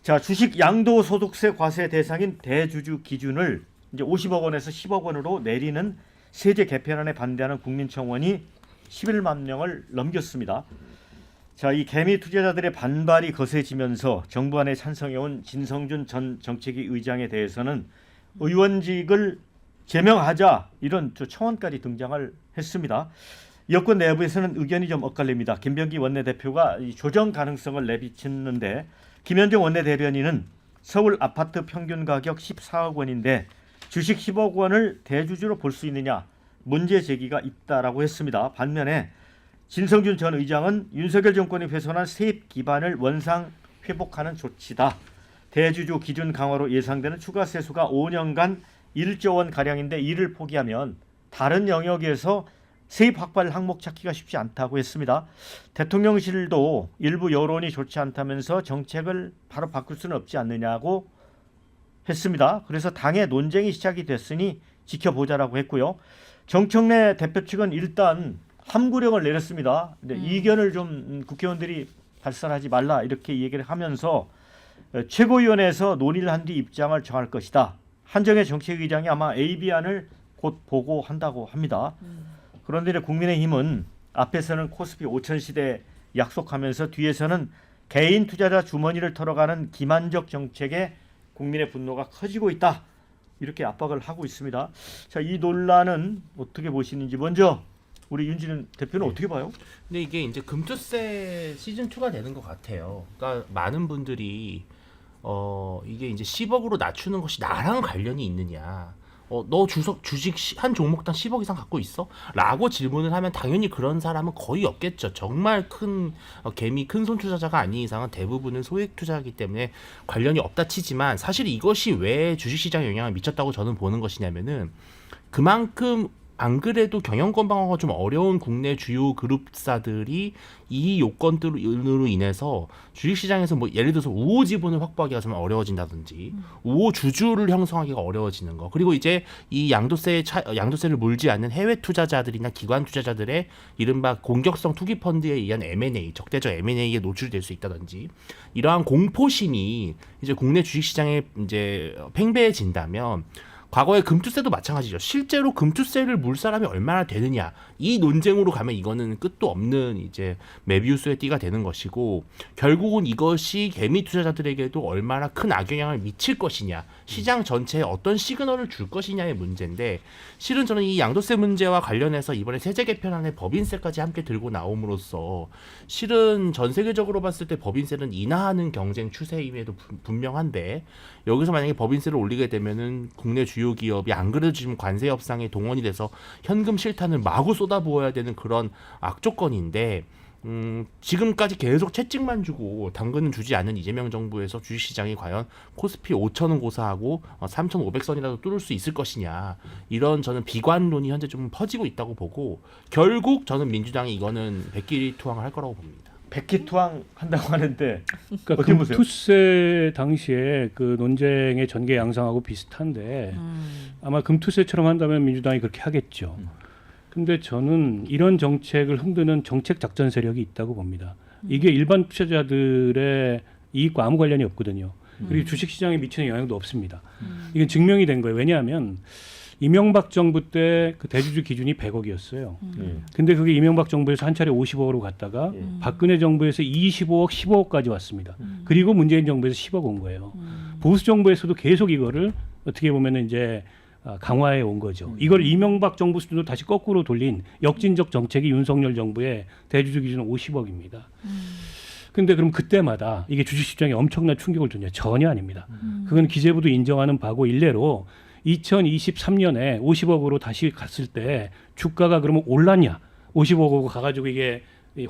자, 주식 양도소득세 과세 대상인 대주주 기준을 이제 50억 원에서 10억 원으로 내리는 세제 개편안에 반대하는 국민청원이 11만 명을 넘겼습니다. 자, 이 개미 투자자들의 반발이 거세지면서 정부 안에 찬성해온 진성준 전 정책위 의장에 대해서는 의원직을 제명하자 이런 청원까지 등장을 했습니다. 여권 내부에서는 의견이 좀 엇갈립니다. 김병기 원내대표가 이 조정 가능성을 내비쳤는데 김현정 원내대변인은 서울 아파트 평균 가격 14억 원인데 주식 10억 원을 대주주로 볼 수 있느냐 문제 제기가 있다라고 했습니다. 반면에 진성준 전 의장은 윤석열 정권이 훼손한 세입 기반을 원상 회복하는 조치다. 대주주 기준 강화로 예상되는 추가 세수가 5년간 1조 원 가량인데 이를 포기하면 다른 영역에서 세입 확발 항목 찾기가 쉽지 않다고 했습니다. 대통령실도 일부 여론이 좋지 않다면서 정책을 바로 바꿀 수는 없지 않느냐고 했습니다. 그래서 당의 논쟁이 시작이 됐으니 지켜보자라고 했고요. 정청래 대표 측은 일단 함구령을 내렸습니다. 근데 이견을 좀 국회의원들이 발산하지 말라 이렇게 얘기를 하면서 최고위원회에서 논의를 한 뒤 입장을 정할 것이다. 한정혜 정책의장이 아마 AB안을 곧 보고한다고 합니다. 그런데 국민의힘은 앞에서는 코스피 5천 시대 약속하면서 뒤에서는 개인 투자자 주머니를 털어가는 기만적 정책에 국민의 분노가 커지고 있다. 이렇게 압박을 하고 있습니다. 자, 이 논란은 어떻게 보시는지 먼저 우리 윤진은 대표는 어떻게 봐요? 근데 이게 이제 금투세 시즌 2가 되는 것 같아요. 그러니까 많은 분들이 이게 이제 10억으로 낮추는 것이 나랑 관련이 있느냐? 너 주식 한 종목당 10억 이상 갖고 있어? 라고 질문을 하면 당연히 그런 사람은 거의 없겠죠. 정말 큰 개미 큰 손 투자자가 아닌 이상은 대부분은 소액 투자이기 때문에 관련이 없다 치지만 사실 이것이 왜 주식시장에 영향을 미쳤다고 저는 보는 것이냐면은 그만큼 안 그래도 경영 건강화가 좀 어려운 국내 주요 그룹사들이 이 요건들로 인해서 주식시장에서 뭐 예를 들어서 우호 지분을 확보하기가 좀 어려워진다든지 우호 주주를 형성하기가 어려워지는 거, 그리고 이제 이 양도세를 물지 않는 해외 투자자들이나 기관 투자자들의 이른바 공격성 투기 펀드에 의한 M&A, 적대적 M&A에 노출될 수 있다든지 이러한 공포심이 이제 국내 주식시장에 이제 팽배해진다면 과거에 금투세도 마찬가지죠. 실제로 금투세를 물 사람이 얼마나 되느냐, 이 논쟁으로 가면 이거는 끝도 없는 이제 메비우스의 띠가 되는 것이고, 결국은 이것이 개미 투자자들에게도 얼마나 큰 악영향을 미칠 것이냐, 시장 전체에 어떤 시그널을 줄 것이냐의 문제인데, 실은 저는 이 양도세 문제와 관련해서 이번에 세제 개편안에 법인세까지 함께 들고 나옴으로써 실은 전 세계적으로 봤을 때 법인세는 인하하는 경쟁 추세임에도 분명한데, 여기서 만약에 법인세를 올리게 되면은 국내 주요 기업이 안 그래도 지금 관세 협상에 동원이 돼서 현금 실탄을 마구 쏟아부어야 되는 그런 악조건인데, 지금까지 계속 채찍만 주고 당근은 주지 않는 이재명 정부에서 주식시장이 과연 코스피 5천원 고사하고 3,500선이라도 뚫을 수 있을 것이냐, 이런 저는 비관론이 현재 좀 퍼지고 있다고 보고, 결국 저는 민주당이 이거는 백기투항을 할 거라고 봅니다. 백기투항 한다고 하는데 그러니까 금투세 당시에 그 논쟁의 전개 양상하고 비슷한데 아마 금투세처럼 한다면 민주당이 그렇게 하겠죠. 근데 저는 이런 정책을 흔드는 정책 작전 세력이 있다고 봅니다. 이게 일반 투자자들의 이익과 아무 관련이 없거든요. 그리고 주식시장에 미치는 영향도 없습니다. 이게 증명이 된 거예요. 왜냐하면 이명박 정부 때 그 대주주 기준이 100억이었어요. 근데 그게 이명박 정부에서 한 차례 50억으로 갔다가 박근혜 정부에서 25억, 15억까지 왔습니다. 그리고 문재인 정부에서 10억 온 거예요. 보수 정부에서도 계속 이거를 어떻게 보면은 이제 강화해 온 거죠. 이걸 이명박 정부 수준으로 다시 거꾸로 돌린 역진적 정책이 윤석열 정부의 대주주 기준은 50억입니다. 근데 그럼 그때마다 이게 주식시장에 엄청난 충격을 줬냐? 전혀 아닙니다. 그건 기재부도 인정하는 바고, 일례로 2023년에 50억으로 다시 갔을 때 주가가 그러면 올랐냐? 50억으로 가가지고 이게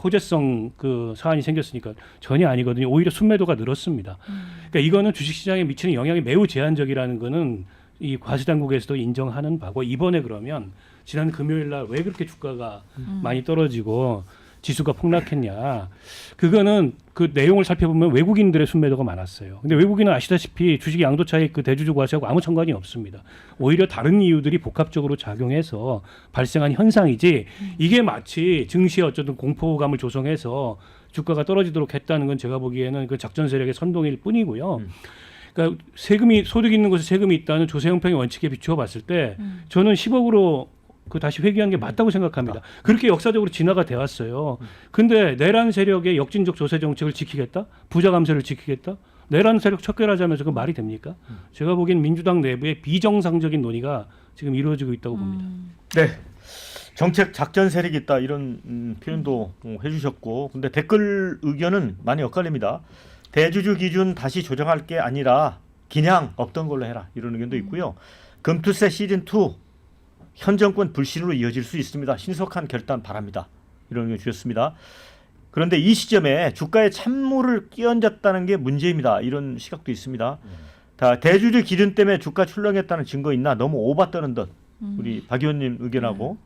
호재성 그 사안이 생겼으니까 전혀 아니거든요. 오히려 순매도가 늘었습니다. 그러니까 이거는 주식시장에 미치는 영향이 매우 제한적이라는 거는 이 과세당국에서도 인정하는 바고, 이번에 그러면 지난 금요일 날 왜 그렇게 주가가 많이 떨어지고 지수가 폭락했냐, 그거는 그 내용을 살펴보면 외국인들의 순매도가 많았어요. 근데 외국인은 아시다시피 주식 양도 차익 그 대주주 과세하고 아무 상관이 없습니다. 오히려 다른 이유들이 복합적으로 작용해서 발생한 현상이지, 이게 마치 증시에 어쨌든 공포감을 조성해서 주가가 떨어지도록 했다는 건 제가 보기에는 그 작전 세력의 선동일 뿐이고요. 그러니까 소득 있는 곳에 세금이 있다는 조세형평의 원칙에 비추어 봤을 때 저는 10억으로 그 다시 회귀한 게 맞다고 생각합니다. 그렇게 역사적으로 진화가 돼 왔어요. 근데 내란 세력의 역진적 조세 정책을 지키겠다? 부자 감세를 지키겠다? 내란 세력 척결하자면서 그 말이 됩니까? 제가 보기엔 민주당 내부의 비정상적인 논의가 지금 이루어지고 있다고 봅니다. 네. 정책 작전 세력이 있다 이런 표현도 해주셨고, 근데 댓글 의견은 많이 엇갈립니다. 대주주 기준 다시 조정할 게 아니라 그냥 없던 걸로 해라 이런 의견도 있고요. 금투세 시즌 2 현 정권 불신으로 이어질 수 있습니다. 신속한 결단 바랍니다. 이런 의견 주셨습니다. 그런데 이 시점에 주가에 찬물을 끼얹었다는 게 문제입니다. 이런 시각도 있습니다. 다 대주주 기준 때문에 주가 출렁했다는 증거 있나? 너무 오바 떠는 듯. 우리 박 의원님 의견하고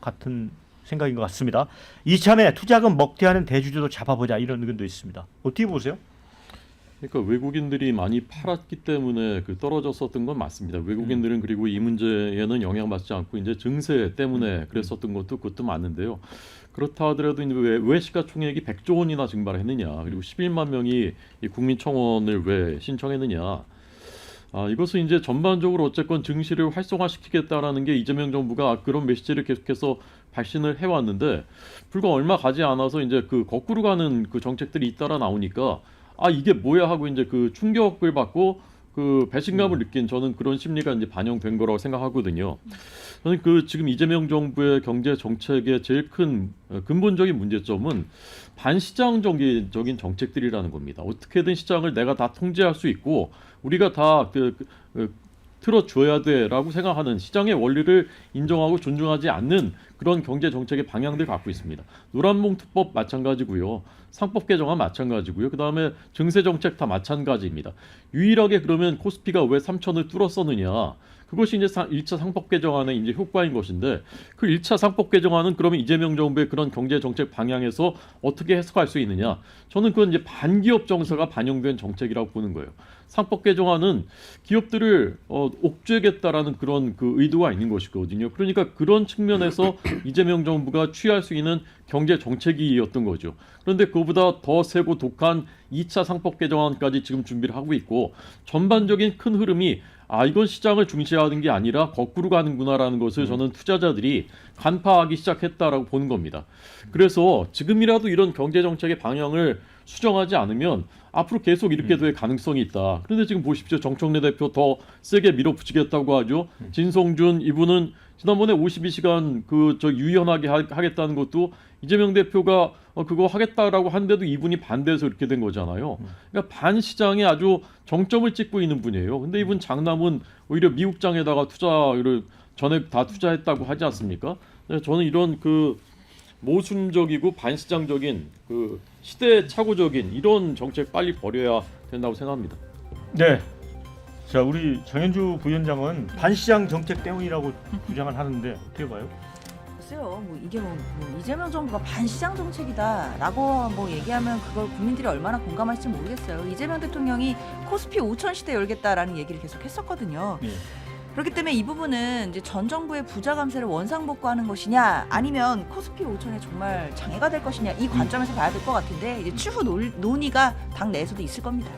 같은 생각인 것 같습니다. 이참에 투자금 먹튀하는 대주주도 잡아보자 이런 의견도 있습니다. 어떻게 보세요? 그러니까 외국인들이 많이 팔았기 때문에 그 떨어졌었던 건 맞습니다. 외국인들은 그리고 이 문제에는 영향받지 않고 이제 증세 때문에 그랬었던 그것도 맞는데요. 그렇다 하더라도 이제 왜 시가총액이 100조 원이나 증발했느냐, 그리고 11만 명이 이 국민청원을 왜 신청했느냐. 이것은 이제 전반적으로 어쨌건 증시를 활성화시키겠다라는 게 이재명 정부가 그런 메시지를 계속해서 발신을 해왔는데, 불과 얼마 가지 않아서 이제 그 거꾸로 가는 그 정책들이 잇따라 나오니까 이게 뭐야 하고 이제 그 충격을 받고 그 배신감을 느낀, 저는 그런 심리가 이제 반영된 거라고 생각하거든요. 저는 그 지금 이재명 정부의 경제 정책의 제일 큰 근본적인 문제점은 반시장적인 정책들이라는 겁니다. 어떻게든 시장을 내가 다 통제할 수 있고 우리가 다 틀어줘야 돼라고 생각하는, 시장의 원리를 인정하고 존중하지 않는 그런 경제 정책의 방향들 갖고 있습니다. 노란봉투법 마찬가지고요. 상법 개정안 마찬가지고요. 그다음에 증세 정책 다 마찬가지입니다. 유일하게 그러면 코스피가 왜 3천을 뚫었었느냐? 그것이 이제 1차 상법 개정안의 이제 효과인 것인데, 그 1차 상법 개정안은 그러면 이재명 정부의 그런 경제 정책 방향에서 어떻게 해석할 수 있느냐? 저는 그건 이제 반기업 정서가 반영된 정책이라고 보는 거예요. 상법 개정안은 기업들을 옥죄겠다라는 그런 그 의도가 있는 것이거든요. 그러니까 그런 측면에서 이재명 정부가 취할 수 있는 경제 정책이었던 거죠. 그런데 그보다 더 세고 독한 2차 상법 개정안까지 지금 준비를 하고 있고, 전반적인 큰 흐름이 이건 시장을 중시하는 게 아니라 거꾸로 가는구나라는 것을 저는 투자자들이 간파하기 시작했다라고 보는 겁니다. 그래서 지금이라도 이런 경제 정책의 방향을 수정하지 않으면 앞으로 계속 이렇게 될 가능성이 있다. 그런데 지금 보십시오. 정청래 대표 더 세게 밀어붙이겠다고 하죠. 진성준 이분은 지난번에 52시간 유연하게 하겠다는 것도 이재명 대표가 그거 하겠다라고 한데도 이분이 반대해서 이렇게 된 거잖아요. 그러니까 반시장에 아주 정점을 찍고 있는 분이에요. 근데 이분 장남은 오히려 미국장에다가 투자를 전액 다 투자했다고 하지 않습니까? 저는 이런 그 모순적이고 반시장적인 그 시대착오적인 이런 정책 빨리 버려야 된다고 생각합니다. 네. 자, 우리 정현주 부위원장은 반시장 정책 때문이라고 주장을 하는데 어떻게 봐요? 글쎄요, 이게 이재명 정부가 반시장 정책이다라고 얘기하면 그걸 국민들이 얼마나 공감할지 모르겠어요. 이재명 대통령이 코스피 5천 시대 열겠다라는 얘기를 계속 했었거든요. 예. 그렇기 때문에 이 부분은 이제 전 정부의 부자 감세를 원상복구하는 것이냐, 아니면 코스피 5천에 정말 장애가 될 것이냐, 이 관점에서 봐야 될 것 같은데, 이제 추후 논의가 당 내에서도 있을 겁니다.